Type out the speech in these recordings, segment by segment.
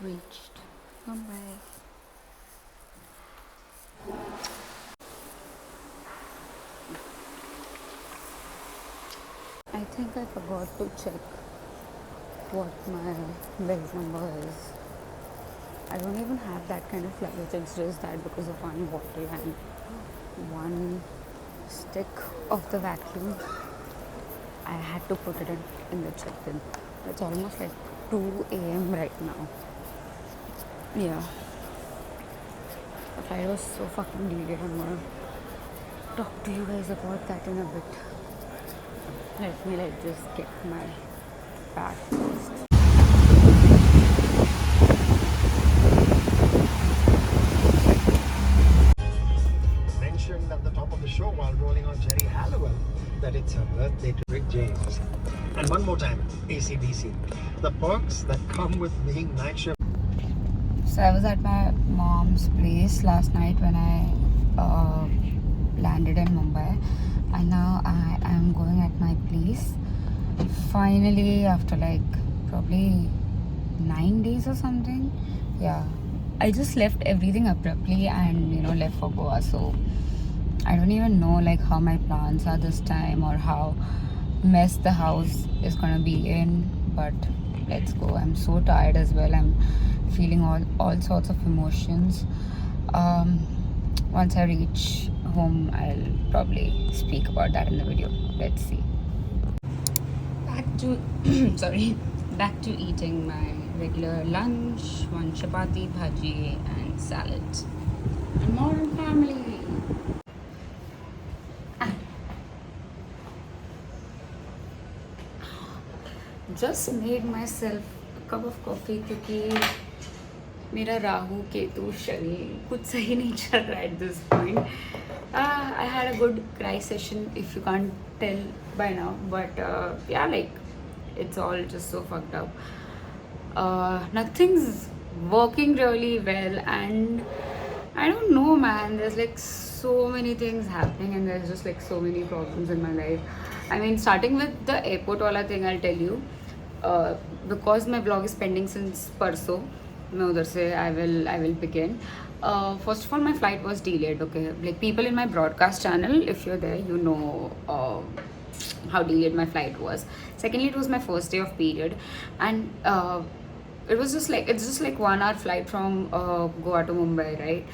reached Mumbai. I think I forgot to check what my belt number is. I don't even have that kind of luggage. It's just that because of one bottle and one stick of the vacuum, I had to put it in the check-in. It's almost like 2 a.m. right now. Yeah, the flight was so fucking delayed. I'm gonna talk to you guys about that in a bit. Let me just get my bag first. Mentioned at the top of the show while rolling on Jerry Halliwell that it's her birthday to Rick James. And one more time, ACDC. The perks that come with being night shift. So I was at my mom's place last night when I landed in Mumbai, and now I am going at my place. Finally, after like probably 9 days or something. Yeah, I just left everything abruptly and left for Goa. So I don't even know like how my plans are this time or how mess the house is gonna be in. But let's go. I'm so tired as well. I'm feeling all sorts of emotions. Once I reach home, I'll probably speak about that in the video. Let's see. Back to sorry, back to eating my regular lunch, one chapati, bhaji, and salad. And more family. Just made myself a cup of coffee क्योंकि मेरा राहु केतु शनि कुछ सही नहीं चल रहा है at this point. I had a good cry session if you can't tell by now, but yeah, like it's all just so fucked up. Nothing's working really well, and I don't know, man. There's like so many things happening, and there's just like so many problems in my life. I mean, starting with the airport wala thing, I'll tell you. Because my vlog is pending since परसों, मैं उधर से I will begin. First of all, my flight was delayed. Okay, like people in my broadcast channel, if you're there, you know how delayed my flight was. Secondly, it was my first day of period, and it's just like 1 hour flight from Goa to Mumbai, right?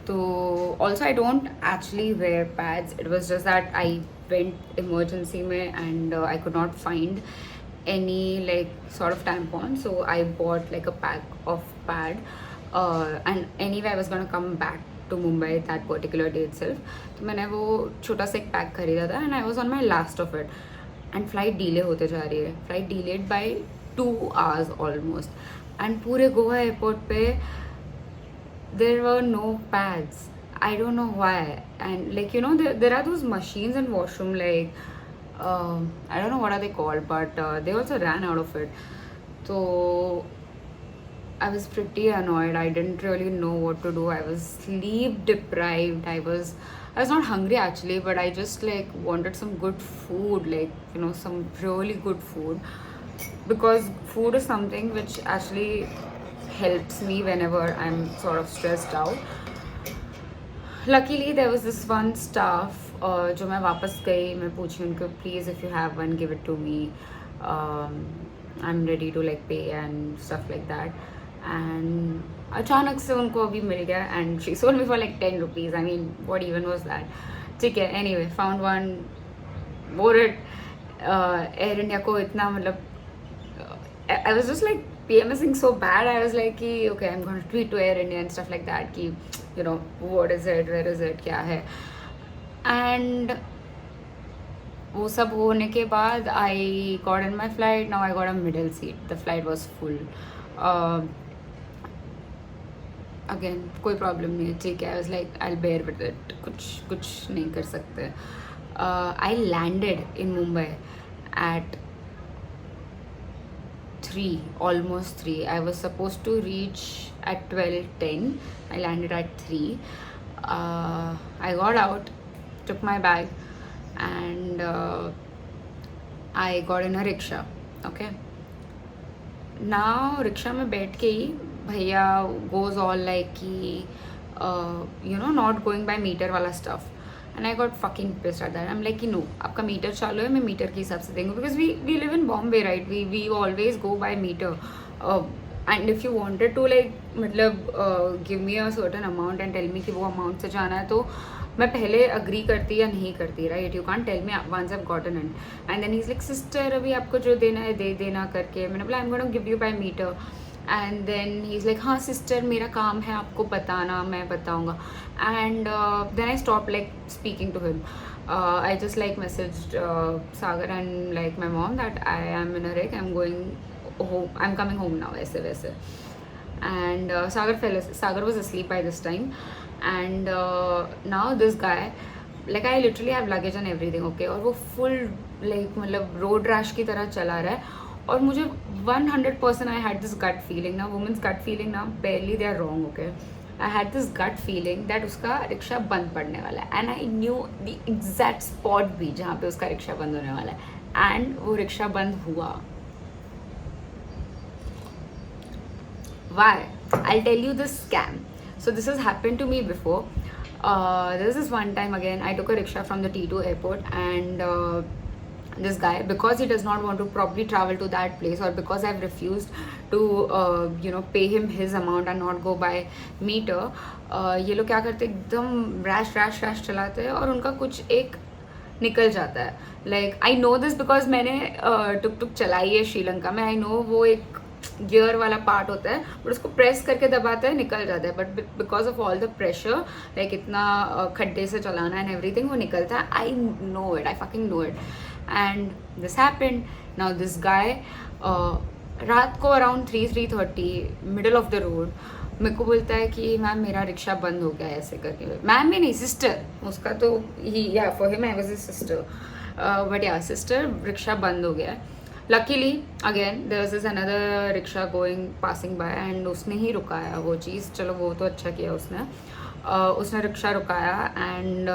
So also I don't actually wear pads. It was just that I went emergency mein and I could not find any like sort of tampon, so I bought like a pack of pad, and anyway I was gonna come back to Mumbai that particular day itself. तो मैंने वो छोटा सा एक pack खरीदा था and I was on my last of it, and flight delay होते जा रही है. Flight delayed by 2 hours almost, and पूरे गोवा एयरपोर्ट पे there were no pads. I don't know why. And like there are those machines in washroom like I don't know what are they called, but they also ran out of it. So I was pretty annoyed. I didn't really know what to do. I was sleep deprived. I was not hungry actually, but I just like wanted some good food, like some really good food, because food is something which actually helps me whenever I'm sort of stressed out. Luckily there was this one staff जो मैं वापस गई, मैं पूछी उनको please if you have one give it to me, I am ready to like pay and stuff like that. And अचानक से उनको अभी मिल गया and she sold me for like 10 rupees. I mean what even was that. ठीक है, anyway found one. Bought it. Air India को इतना मतलब I was just like PMSing so bad. I was like, okay, I'm going to tweet to Air India and stuff like that. What is it? Where is it? क्या है? And वो सब होने के बाद I got in my flight. Now I got a middle seat. The flight was full. Again, कोई problem नहीं है, ठीक है. I was like, I'll bear with it. कुछ नहीं कर सकते. I landed in Mumbai at 3, almost 3. I was supposed to reach at 12:10. I landed at 3. I got out, took my bag, and I got in a rickshaw. Okay. Now rickshaw में बैठ के ही भैया goes all like कि not going by meter वाला stuff and I got fucking pissed at that. I am like कि no, आपका meter चालू है, मैं मीटर के हिसाब से देंगे, because we live in Bombay right, we always go by meter. And if you wanted to like मतलब give me a certain amount and tell me कि वो अमाउंट से जाना है, तो मैं पहले अग्री करती या नहीं करती, right? You can't tell me once I have gotten it and then he is like sister अभी आपको जो देना है दे देना करके। मैंने बोला I am gonna give you by meter and then he is like हाँ सिस्टर मेरा काम है आपको बताना, मैं बताऊँगा। And then I stop like speaking to him. I just like messaged Sagar and like my mom that I am in a wreck, I'm going home, I'm coming home now, ऐसे वैसे। And Sagar was asleep by this time, and now this guy, like I literally have luggage and everything, okay, और वो full like मतलब road rash की तरह चला रहा है, और मुझे 100% I had this gut feeling ना, women's gut feeling ना, barely they are wrong, okay। I had this gut feeling that उसका रिक्शा बंद पड़ने वाला है, and I knew the exact spot भी जहाँ पे उसका रिक्शा बंद होने वाला है, and वो रिक्शा बंद हुआ। Why? I'll tell you this scam. So this has happened to me before. There was this one time again, I took a rickshaw from the T2 airport, and this guy, because he does not want to probably travel to that place, or because I've refused to pay him his amount and not go by meter, ये लोग क्या करते हैं, एकदम rash चलाते हैं और उनका कुछ एक निकल जाता है। Like I know this because मैंने टुक चलाई है श्रीलंका में। आई नो वो एक गियर वाला पार्ट होता है, बट उसको प्रेस करके दबाता है निकल जाता है, but because of all the pressure, like इतना खड्डे से चलाना एंड एवरीथिंग, वो निकलता है। I know it, I fucking know it. And this happened. Now this guy रात को around 3:30 middle of the road मेरे को बोलता है कि मैम मेरा रिक्शा बंद हो गया है, ऐसे करके। मैम भी नहीं, सिस्टर, उसका तो ही yeah for him I was his sister, but yeah sister rickshaw बंद हो गया है। Luckily again there was another rickshaw going passing by and उसने ही रुकाया वो चीज़, चलो वो तो अच्छा किया उसने रिक्शा रुकाया एंड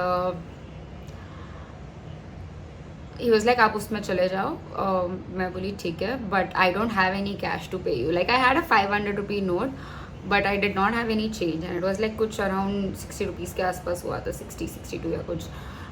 ही वॉज लाइक आप उसमें चले जाओ। मैं बोली ठीक है, but I don't have any cash to pay you. Like I had a 500 rupee note, but I did not have any change and it was like कुछ अराउंड 60 रुपीज़ के आसपास हुआ था, 60-62 या कुछ।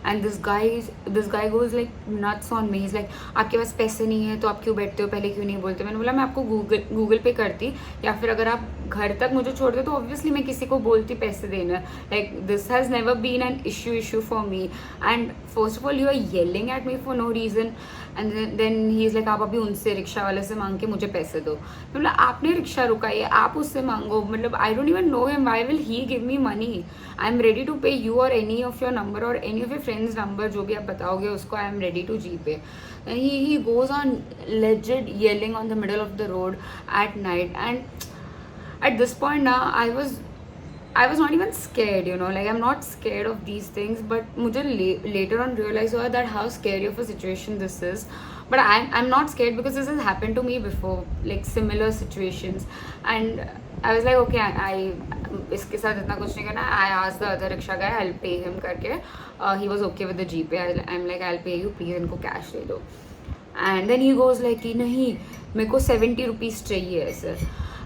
And this guy goes like nuts on me. Is like आपके पास पैसे नहीं है तो आप क्यों बैठते हो, पहले क्यों नहीं बोलते। मैंने बोला मैं आपको गूगल पे करती, या फिर अगर आप घर तक मुझे छोड़ते तो ऑब्वियसली मैं किसी को बोलती पैसे देना। Like this has never been an issue for me. And first of all you are yelling at me for no reason, and then he is like आप अभी उनसे रिक्शा वाले से मांग के मुझे पैसे दो। मतलब आपने रिक्शा रुकाई है, आप उससे मांगो। मतलब I don't even know him, why will he give me money. I am ready to pay you और एनी ऑफ योर नंबर और any of your friends number, जो भी आप बताओगे उसको, I am ready to GPay. He goes on legit yelling on the middle of the road at night, and at this point now I was not even scared, like I'm not scared of these things, but मुझे later on realize हुआ that how scary of a situation this is. But I'm not scared because this has happened to me before, like similar situations, and I was like okay, I इसके साथ इतना कुछ नहीं करना। I asked the other rickshaw guy, I'll pay him करके, he was okay with the GPay. I'm like I'll pay you, please इनको cash दे दो। And then he goes like कि नहीं मेरे को 70 रुपीज़ चाहिए है सर।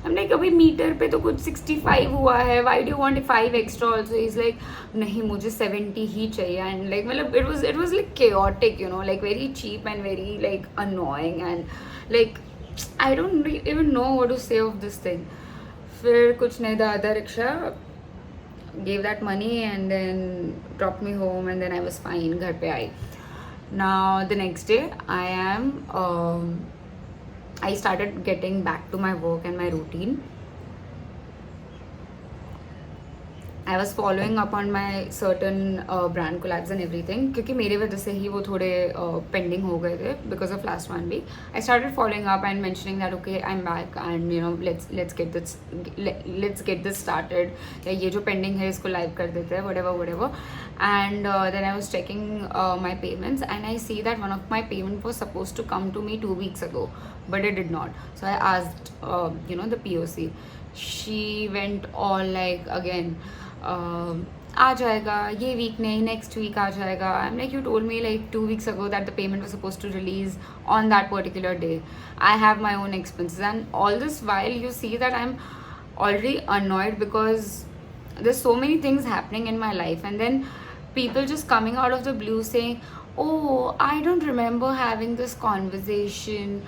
हम लाइक अभी मीटर पे तो कुछ 65 हुआ है, why do want 5 extra also. Is like नहीं मुझे 70 ही चाहिए। एंड लाइक मतलब it was like chaotic, like very cheap and very like annoying, and like I don't even know what to say of this thing. फिर कुछ नहीं, the other rickshaw gave that money and then dropped me home, and then I was fine, घर पे आई। Now the next day I started getting back to my work and my routine. I was following up on my certain brand collabs and everything, क्योंकि मेरे वजह से ही वो थोड़े pending हो गए थे because of last 1 week. I started following up and mentioning that okay, I'm back and let's get this started. ये जो pending है इसको live कर देते हैं, whatever. And then I was checking my payments and I see that one of my payment was supposed to come to me 2 weeks ago, but it did not. So I asked the POC. She went all like again आ जाएगा ये week नहीं next week आ जाएगा. I'm like, you told me like 2 weeks ago that the payment was supposed to release on that particular day. I have my own expenses, and all this while you see that I'm already annoyed because there's so many things happening in my life, and then people just coming out of the blue saying, oh, I don't remember having this conversation,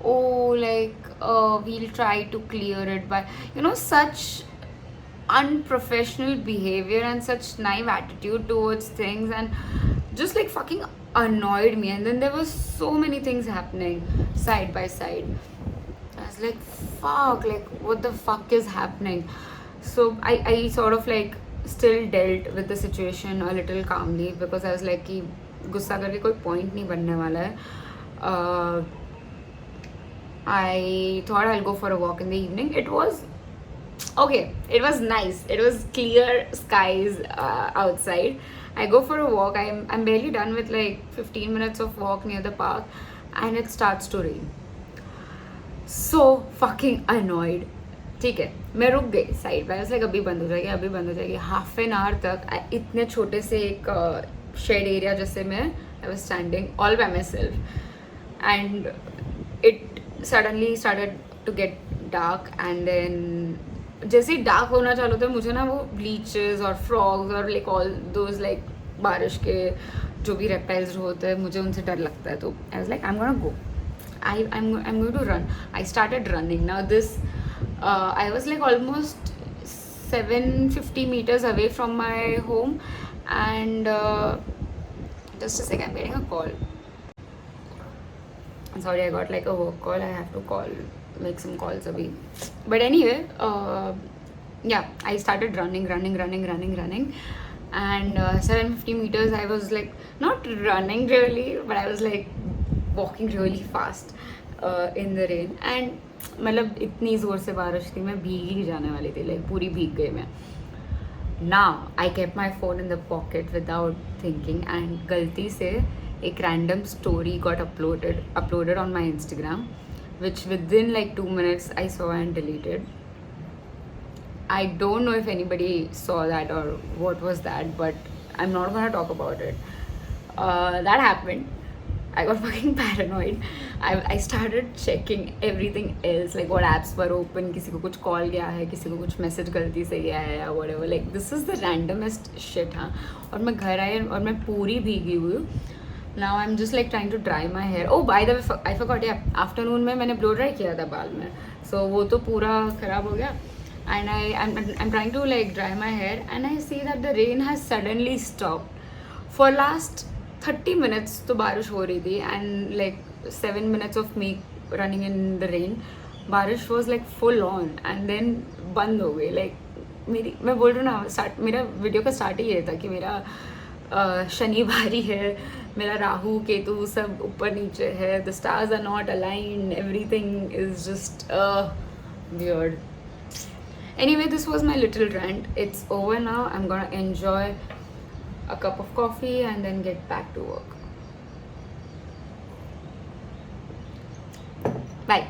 oh, like we'll try to clear it by, such unprofessional behavior and such naive attitude towards things, and just like fucking annoyed me. And then there was so many things happening side by side. I was like, fuck, like what the fuck is happening? So I sort of like still dealt with the situation a little calmly, because I was like कि गुस्सा करके कोई point नहीं बनने वाला है. I thought I'll go for a walk in the evening. It was okay, it was nice, it was clear skies outside. I go for a walk. I'm barely done with like 15 minutes of walk near the park, and it starts to rain. So fucking annoyed. ठीक है, मैं रुक गई side पे. Like अभी बंद हो जाएगी, अभी बंद हो जाएगी. हाफ एन आवर तक इतने छोटे से एक शेड एरिया जैसे में I was standing all by myself, and it suddenly started to get dark. And then जैसे ही डार्क होना चालू था, मुझे ना वो ब्लीचेस और फ्रॉग्स और लाइक ऑल दोज लाइक बारिश के जो भी रेप्टाइल्स होते हैं, मुझे उनसे डर लगता है. तो I was like, I am gonna go, I'm going to run. I started running. Now this, I was like almost 750 meters away from my home, and just a second, I'm getting a call. Sorry, I got like a work call. I have to make some calls abhi. But anyway, yeah, I started running, and 750 meters. I was like not running really, but I was like walking really fast in the rain. And मतलब इतनी ज़ोर से बारिश थी, मैं भीग ही जाने वाली थी, like पूरी भीग गई मैं. Now I kept my phone in the pocket without thinking, and गलती से एक random story got uploaded on my Instagram, which within like 2 minutes I saw and deleted. I don't know if anybody saw that or what was that, but I'm not gonna talk about it. That happened. I got fucking paranoid. I started checking everything else, like what apps were open, किसी को कुछ call गया है, किसी को कुछ message गलती से गया है या whatever. Like this is the randomest shit, हाँ. और मैं घर आई और मैं पूरी भीगी हुई हूँ. Now I'm just like trying to dry my hair. Oh, by the way, I forgot, yeah, afternoon में मैंने blow dry किया था बाल में, so वो तो पूरा खराब हो गया. And I'm trying to like dry my hair, and I see that the rain has suddenly stopped. For last 30 minutes तो बारिश हो रही थी, and like 7 minutes of me running in the rain, बारिश was like full on, and then बंद हो गई. like मैं बोल रही हूँ ना, मेरा वीडियो का स्टार्ट ही ये था कि मेरा शनिवारी है, मेरा राहु केतु सब ऊपर नीचे है, the stars are not aligned, everything is just weird. Anyway, this was my little rant. It's over now. I'm gonna enjoy a cup of coffee and then get back to work. Bye.